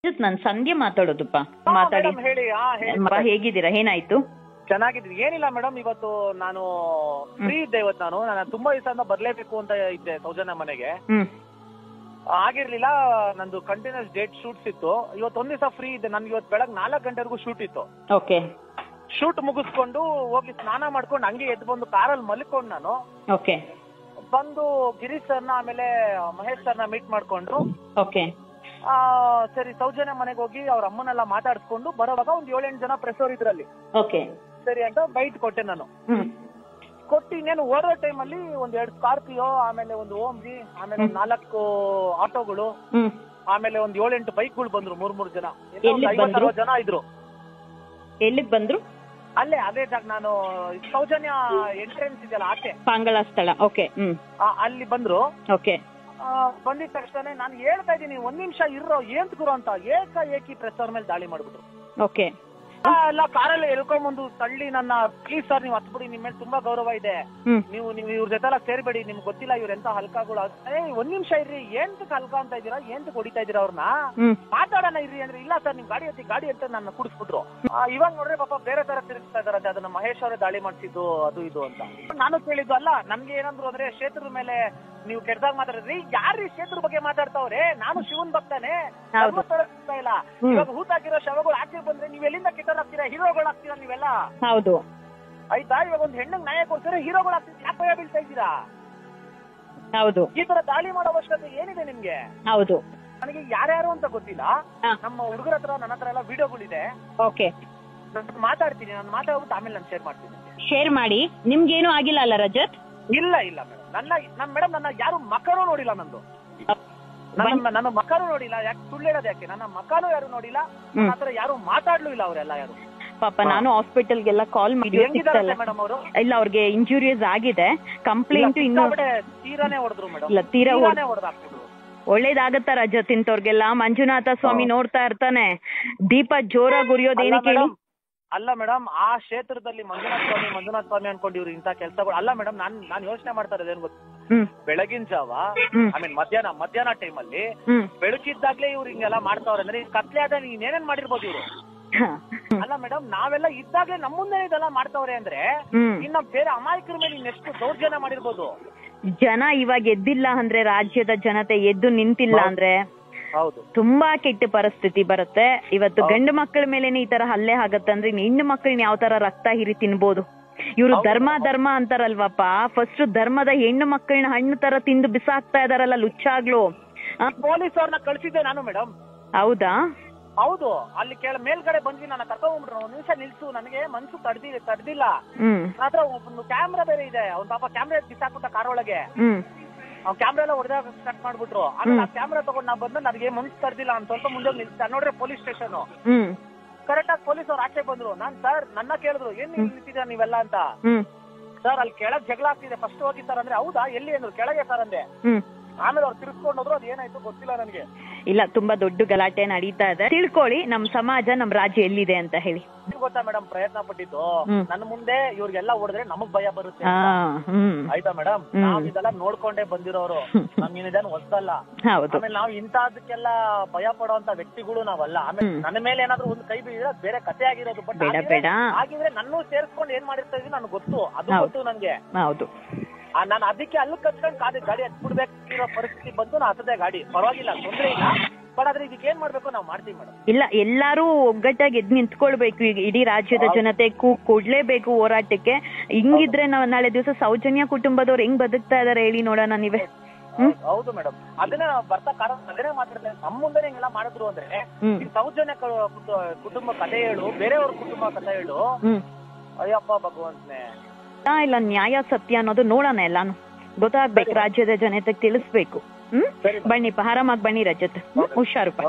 ನಾನು ಸಂಧ್ಯಾ ಮಾತಾಡೋದಪ್ಪ. ಮಾತಾಡಿ. ಹೇಳಿ. ಹೇಗಿದ್ದೀರಾ? ಏನಾಯ್ತು? ಚೆನ್ನಾಗಿದ್ವಿ. ಏನಿಲ್ಲ ಮೇಡಮ್, ಇವತ್ತು ನಾನು ಫ್ರೀ ಇದ್ದೆ. ಇವತ್ತು ನಾನು ತುಂಬಾ ದಿವಸದಿಂದ ಬರ್ಲೇಬೇಕು ಅಂತ ಇದ್ದೆ ಸೌಜನ್ಯ ಮನೆಗೆ. ಆಗಿರ್ಲಿಲ್ಲ, ನಂದು ಕಂಟಿನ್ಯೂಸ್ ಡೇಟ್ ಶೂಟ್ಸ್ ಇತ್ತು. ಇವತ್ತೊಂದ್ ದಿವಸ ಫ್ರೀ ಇದ್ದೆ. ನನ್ಗೆ ಇವತ್ತು ಬೆಳಗ್ಗೆ 4 ಗಂಟೆವರೆಗೂ ಶೂಟ್ ಇತ್ತು. ಓಕೆ. ಶೂಟ್ ಮುಗಿಸ್ಕೊಂಡು ಹೋಗಿ ಸ್ನಾನ ಮಾಡ್ಕೊಂಡು ಹಂಗೆ ಎದ್ದು ಬಂದು ಕಾರಲ್ಲಿ ಮಲ್ಕೊಂಡು ನಾನು ಓಕೆ ಬಂದು ಗಿರೀಶ್ ಸರ್ನ ಆಮೇಲೆ ಮಹೇಶ್ ಸರ್ನ ಮೀಟ್ ಮಾಡ್ಕೊಂಡು ಓಕೆ ಸರಿ ಸೌಜನ್ಯ ಮನೆಗೆ ಹೋಗಿ ಅವ್ರ ಅಮ್ಮನೆಲ್ಲ ಮಾತಾಡ್ಸ್ಕೊಂಡು ಬರೋವಾಗ ಒಂದ್ 7-8 ಜನ ಪ್ರೆಸೋರ್ ಇದ್ರಲ್ಲಿ. ಓಕೆ ಸರಿ ಅಂತ ಬೈಟ್ ಕೊಟ್ಟೆ ನಾನು. ಕೊಟ್ಟು ಇನ್ನೇನು ಓಡೋ ಟೈಮಲ್ಲಿ ಒಂದ್ 2 ಸ್ಕಾರ್ಪಿಯೋ, ಆಮೇಲೆ ಒಂದು ಓಮ್ಜಿ, ಆಮೇಲೆ 4 ಆಟೋಗಳು, ಆಮೇಲೆ ಒಂದ್ 7-8 ಬೈಕ್ಗಳು ಬಂದ್ರು. 3 ಜನ, 50 ಜನ ಇದ್ರು. ಎಲ್ಲಿಗೆ ಬಂದ್ರು? ಅಲ್ಲೇ ಅದೇ ಜಾಗ, ನಾನು ಸೌಜನ್ಯ ಎಂಟ್ರೆನ್ಸ್ ಇದೆಯಲ್ಲ ಆಚೆ, ಪಾಂಗಳ ಸ್ಥಳ. ಓಕೆ. ಅಲ್ಲಿ ಬಂದ್ರು. ಓಕೆ. ಬಂದಿದ ತಕ್ಷಣ ನಾನು ಹೇಳ್ತಾ ಇದ್ದೀನಿ, 1 ನಿಮಿಷ ಇರೋ ಏನ್ ಗುರು ಅಂತ ಏಕಿ ಪ್ರೆಸರ್ ಮೇಲೆ ದಾಳಿ ಮಾಡ್ಬಿಟ್ರು. ಓಕೆ. ಎಲ್ಲ ಕಾರಲ್ಲಿ ಎಳ್ಕೊಂಬಂದು ತಳ್ಳಿ ನನ್ನ, ಪ್ಲೀಸ್ ಸರ್ ನೀವು ಹತ್ಬಿಡಿ, ನಿಮ್ ಮೇಲೆ ತುಂಬಾ ಗೌರವ ಇದೆ, ನೀವು ಇವ್ರ ಜೊತೆ ಎಲ್ಲ ಸೇರ್ಬೇಡಿ, ನಿಮ್ಗೆ ಗೊತ್ತಿಲ್ಲ ಇವ್ರ ಎಂತ ಹಲ್ಕಾಗಳು. 1 ನಿಮಿಷ ಇರ್ರಿ, ಏನ್ತಕ್ ಹಲ್ಕ ಅಂತ ಇದ್ದೀರಾ, ಏನ್ತಕ್ ಹೊಡಿತಾ ಇದೀರಾ ಅವ್ರನ್ನ, ಮಾತಾಡೋಣ ಇರ್ರಿ ಅಂದ್ರೆ, ಇಲ್ಲ ಸರ್ ನಿಮ್ ಗಾಡಿ ಅಂತ ನನ್ನ ಕುಡಿಸ್ಬಿಟ್ರು. ಇವಾಗ ನೋಡ್ರೆ ಪಾಪ ಬೇರೆ ತರ ತಿರುಗಿಸ್ತಾ ಇದಾರೆ, ಅದನ್ನ ಮಹೇಶ್ ಅವರೇ ದಾಳಿ ಮಾಡ್ಸಿದ್ದು ಅದು ಇದು ಅಂತ. ನಾನು ಕೇಳಿದ್ದು ಅಲ್ಲ, ನನ್ಗೆ ಏನಂದ್ರು ಅಂದ್ರೆ, ಕ್ಷೇತ್ರದ ಮೇಲೆ ನೀವು ಕೆಟ್ಟದಾಗ ಮಾತಾಡಿದ್ರಿ. ಯಾರು ಕ್ಷೇತ್ರ ಬಗ್ಗೆ ಮಾತಾಡ್ತಾವ್ರೆ? ನಾನು ಶಿವನ್ ಭಕ್ತಾನೆ, ಇಲ್ಲ. ಇವಾಗ ಹೂತಾಕಿರೋ ಶವಗಳು ಆಚೆ ಬಂದ್ರೆ ನೀವ್ ಎಲ್ಲಿಂದ ಕೆಟ್ಟದಾಗ್ತೀರಾ? ಹೀರೋಗಳು ಆಗ್ತೀರಾ ನೀವೆಲ್ಲ? ಹೌದು. ಆಯ್ತಾ? ಇವಾಗ ಒಂದ್ ಹೆಣ್ಣಗ್ ನ್ಯಾಯ ಕೊಡ್ತೀರಾ, ಹೀರೋಗಳು ಆಗ್ತೀರಾ, ಯಾಕೆ ಭಯ ಬೀಳ್ತಾ ಇದ್ದೀರಾ? ಹೌದು. ಈ ತರ ದಾಳಿ ಮಾಡೋ ಅವಶ್ಯಕತೆ ಏನಿದೆ ನಿಮ್ಗೆ? ಹೌದು. ನನಗೆ ಯಾರ್ಯಾರು ಅಂತ ಗೊತ್ತಿಲ್ಲ. ನಮ್ಮ ಹುಡುಗರ ಹತ್ರ, ನನ್ನ ಹತ್ರ ಎಲ್ಲ ವಿಡಿಯೋಗಳಿದೆ. ಓಕೆ. ನಾನು ಮಾತಾಡ್ತೀನಿ, ನಾನು ಮಾತಾಡ್ಬಿಟ್ಟು ಆಮೇಲೆ ನಾನು ಶೇರ್ ಮಾಡ್ತೀನಿ. ಶೇರ್ ಮಾಡಿ. ನಿಮ್ಗೇನು ಆಗಿಲ್ಲ ಅಲ್ಲ ರಜತ್? ಇಲ್ಲ ಮೇಡಮ್, ನನ್ನ ಯಾರು ಮಕ್ಕಳು ನೋಡಿಲ್ಲ. ನಂದು ನನ್ನ ಮಕ್ಕಳು ನೋಡಿಲ್ಲ. ಯಾಕೆ ಸುಳ್ಳು ಹೇಳೋದು? ಯಾಕೆ ನನ್ನ ಮಕ್ಕಳು ಯಾರು ನೋಡಿಲ್ಲ, ನನ್ನ ಹತ್ರ ಯಾರು ಮಾತಾಡ್ಲೂ ಇಲ್ಲ. ಅವರೆಲ್ಲ ಯಾರು ಪಾಪ. ನಾನು ಹಾಸ್ಪಿಟಲ್ಗೆಲ್ಲ ಕಾಲ್ ಮಾಡಿ, ಮೇಡಮ್ ಅವರು ಇಲ್ಲ, ಅವ್ರಿಗೆ ಇಂಜುರಿಯಸ್ ಆಗಿದೆ, ಕಂಪ್ಲೇಂಟ್ ಇನ್ನು ತೀರಾನೇ ಹೊಡೆದ್ರು ಮೇಡಮ್. ಇಲ್ಲ, ತೀರಾ ಹೊಡೆದಾಕ್ಬಿಟ್ರು. ಒಳ್ಳೇದಾಗತ್ತ ರಜತ್ ಇಂತವ್ರಿಗೆಲ್ಲ? ಮಂಜುನಾಥ ಸ್ವಾಮಿ ನೋಡ್ತಾ ಇರ್ತಾನೆ, ದೀಪ ಜೋರಾಗಿ ಉರಿಯೋದು ಏನಕ್ಕೆ ಹೇಳಿ? ಅಲ್ಲ ಮೇಡಮ್, ಆ ಕ್ಷೇತ್ರದಲ್ಲಿ ಮಂಜುನಾಥ ಸ್ವಾಮಿ ಅನ್ಕೊಂಡು ಇವ್ರು ಇಂತ ಕೆಲಸಗಳು ಅಲ್ಲ ಮೇಡಮ್. ನಾನ್ ಯೋಚನೆ ಮಾಡ್ತಾ ಇರೋದೇನು ಗೊತ್ತು, ಬೆಳಗಿನ ಜಾವ, ಆಮೇಲೆ ಮಧ್ಯಾಹ್ನ ಟೈಮಲ್ಲಿ ಬೆಳಕಿದ್ದಾಗ್ಲೇ ಇವ್ರು ಹಿಂಗೆಲ್ಲ ಮಾಡ್ತಾವ್ರೆ ಅಂದ್ರೆ, ಕತ್ಲೆ ಆದ ಏನೇನ್ ಮಾಡಿರ್ಬೋದು ಇವ್ರು? ಅಲ್ಲ ಮೇಡಮ್, ನಾವೆಲ್ಲ ಇದ್ದಾಗ್ಲೇ ನಮ್ಮ ಮುಂದೆ ಇದೆಲ್ಲ ಮಾಡ್ತಾವ್ರೆ ಅಂದ್ರೆ, ಇನ್ನ ಬೇರೆ ಅಮಾಯಕರ ಮೇಲೆ ಇನ್ನೆಷ್ಟು ದೌರ್ಜನ್ಯ ಮಾಡಿರ್ಬೋದು. ಜನ ಇವಾಗ ಎದ್ದಿಲ್ಲ ಅಂದ್ರೆ, ರಾಜ್ಯದ ಜನತೆ ಎದ್ದು ನಿಂತಿಲ್ಲ ಅಂದ್ರೆ ಹೌದು ತುಂಬಾ ಕೆಟ್ಟ ಪರಿಸ್ಥಿತಿ ಬರುತ್ತೆ. ಇವತ್ತು ಗಂಡು ಮಕ್ಕಳ ಮೇಲೇನೆ ಈ ತರ ಹಲ್ಲೆ ಆಗತ್ತಂದ್ರೆ, ಹೆಣ್ಣು ಮಕ್ಕಳನ್ನ ಯಾವ ತರ ರಕ್ತ ಹಿರಿ ತಿನ್ಬೋದು? ಇವ್ರು ಧರ್ಮ ಅಂತಾರಲ್ವಪ್ಪ, ಫಸ್ಟ್ ಧರ್ಮದ ಹೆಣ್ಣು ಮಕ್ಕಳನ್ನ ಹಣ್ಣು ತರ ತಿಂದು ಬಿಸಾಕ್ತಾ ಇದಾರಲ್ಲ ಲುಚ್ಚಾಗ್ಲು. ಪೊಲೀಸ್ ಅವ್ರನ್ನ ಕಳ್ಸಿದ್ದೆ ನಾನು ಮೇಡಮ್. ಹೌದಾ? ಹೌದು. ಅಲ್ಲಿ ಮೇಲ್ಗಡೆ ಬಂದ್ವಿ, ನನ್ನ ಕರ್ಕೊಂಡ್ಬಿಟ್ರು. 1 ನಿಮಿಷ ನಿಲ್ಸು, ನನಗೆ ಮನ್ಸು ತಡ್ದಿಲ್ಲ. ಮಾತ್ರ ಒಂದು ಕ್ಯಾಮ್ರಾ ಬೇರೆ ಇದೆ, ಅವ್ನ ಪಾಪ ಕ್ಯಾಮ್ರಾ ಬಿಸಾಕ್ಬಿಟ್ಟ ಕಾರ್ ಒಳಗೆ. ಅವ್ನ ಕ್ಯಾಮ್ರಾ ಎಲ್ಲ ಹೊಡೆದಾಗ ಕಟ್ ಮಾಡ್ಬಿಟ್ರು. ಆಮೇಲೆ ಆ ಕ್ಯಾಮ್ರಾ ತಗೊಂಡ್ ನಾ ಬಂದು, ನನಗೆ ಮನ್ಸು ತರ್ದಿಲ್ಲ ಅಂತ ಸ್ವಲ್ಪ ಮುಂದೆ ನಿಲ್ಸ ನೋಡ್ರೆ ಪೊಲೀಸ್ ಸ್ಟೇಷನ್. ಕರೆಕ್ಟ್ ಆಗಿ ಪೊಲೀಸ್ ಅವ್ರು ಆಚೆ ಬಂದ್ರು. ನಾನ್ ಸರ್ ನನ್ನ ಕೇಳಿದ್ರು, ಏನ್ ನಿಲ್ತಿದ್ದೀರಾ ನೀವೆಲ್ಲ ಅಂತ. ಸರ್ ಅಲ್ಲಿ ಕೆಳಗ್ ಜಗಳ ಆಗ್ತಿದೆ, ಫಸ್ಟ್ ಹೋಗಿ ಸರ್ ಅಂದ್ರೆ, ಹೌದಾ ಎಲ್ಲಿ ಅಂದ್ರು, ಕೆಳಗೆ ಸರ್ ಅಂದೆ. ಆಮೇಲೆ ಅವ್ರು ತಿರ್ಸ್ಕೊಂಡು ಹೋದ್ರು, ಅದ್ ಏನಾಯ್ತು ಗೊತ್ತಿಲ್ಲ ನನಗೆ. ಇಲ್ಲ, ತುಂಬಾ ದೊಡ್ಡ ಗಲಾಟೆ ನಡೀತಾ ಇದೆ. ತಿಳ್ಕೊಳ್ಳಿ ನಮ್ ಸಮಾಜ, ನಮ್ ರಾಜ್ಯ ಎಲ್ಲಿದೆ ಅಂತ ಹೇಳಿ. ಗೊತ್ತಾ ಮೇಡಮ್, ಪ್ರಯತ್ನ ಪಟ್ಟಿದ್ದು ನನ್ನ ಮುಂದೆ ಇವ್ರಿಗೆಲ್ಲ ಹೊಡೆದ್ರೆ ನಮಗ್ ಭಯ ಬರುತ್ತೆ. ಆಯ್ತಾ ಮೇಡಮ್? ನಾವ್ ಇದೆಲ್ಲ ನೋಡ್ಕೊಂಡೇ ಬಂದಿರೋರು, ನಮ್ಗೇನಿದೇನು ಹೊಸದಲ್ಲ. ಆಮೇಲೆ ನಾವ್ ಇಂತದಕ್ಕೆಲ್ಲ ಭಯ ಪಡೋಂತ ವ್ಯಕ್ತಿಗಳು ನಾವಲ್ಲ. ಆಮೇಲೆ ನನ್ನ ಮೇಲೆ ಏನಾದ್ರು ಒಂದು ಕೈ ಬೀಳಿದ್ರೆ ಬೇರೆ ಕತೆ ಆಗಿರೋದು. ಬಟ್ ಆಗಿದ್ರೆ ನನ್ನೂ ಸೇರ್ಸ್ಕೊಂಡು ಏನ್ ಮಾಡಿರ್ತಾ ಇದೀನಿ ನನ್ಗೆ ಗೊತ್ತು, ಅದು ಗೊತ್ತು ನನ್ಗೆ. ಹೌದು. ನಾನು ಅದಕ್ಕೆ ಅಲ್ಲಿ ಕಚ್ಕೊಂಡು ಗಾಡಿ ಹತ್ಬಿಡ್ಬೇಕಿರೋ ಪರಿಸ್ಥಿತಿ ಬಂದು ನಾ ಹತ್ತದೇ ಗಾಡಿ. ಪರವಾಗಿಲ್ಲ, ತೊಂದ್ರೆ ಇಲ್ಲ. ಬಟ್ ಆದ್ರೆ ಇದಕ್ಕೆ ಏನ್ ಮಾಡ್ಬೇಕು ನಾವು ಮಾಡ್ತೀವಿ ಮೇಡಮ್. ಇಲ್ಲ, ಎಲ್ಲಾರು ಒಗ್ಗಟ್ಟಾಗಿ ಎದ್ ನಿಂತ್ಕೊಳ್ಬೇಕು. ಈಗ ಇಡೀ ರಾಜ್ಯದ ಜನತೆ ಕೊಡ್ಲೇಬೇಕು ಹೋರಾಟಕ್ಕೆ. ಹಿಂಗಿದ್ರೆ ನಾವು ನಾಳೆ ದಿವಸ ಸೌಜನ್ಯ ಕುಟುಂಬದವ್ರು ಹೆಂಗ್ ಬದುಕ್ತಾ ಇದಾರೆ ಹೇಳಿ ನೋಡೋಣ ನೀವೇ. ಹೌದು ಮೇಡಮ್, ಅದನ್ನ ಬರ್ತಾ ಕಾರಣ ಅದನ್ನೇ ಮಾತಾಡ್ತಾರೆ. ನಮ್ಮ ಮುಂದೆ ಹಿಂಗೆಲ್ಲ ಮಾಡಿದ್ರು ಅಂದ್ರೆ, ಸೌಜನ್ಯ ಕುಟುಂಬ ಕಥೆ ಹೇಳು, ಬೇರೆಯವ್ರ ಕುಟುಂಬ ಕಥೆ ಹೇಳು. ಅಯ್ಯಪ್ಪ ಭಗವಂತನೇ. ಇಲ್ಲ, ನ್ಯಾಯ ಸತ್ಯ ಅನ್ನೋದು ನೋಡೋಣ, ಎಲ್ಲಾನು ಗೊತ್ತಾಗ್ಬೇಕು, ರಾಜ್ಯದ ಜನತೆಗೆ ತಿಳಿಸ್ಬೇಕು. ಬನ್ನಿಪ್ಪ, ಆರಾಮಾಗಿ ಬನ್ನಿ ರಜತ್. ಹುಷಾರಪ್ಪ.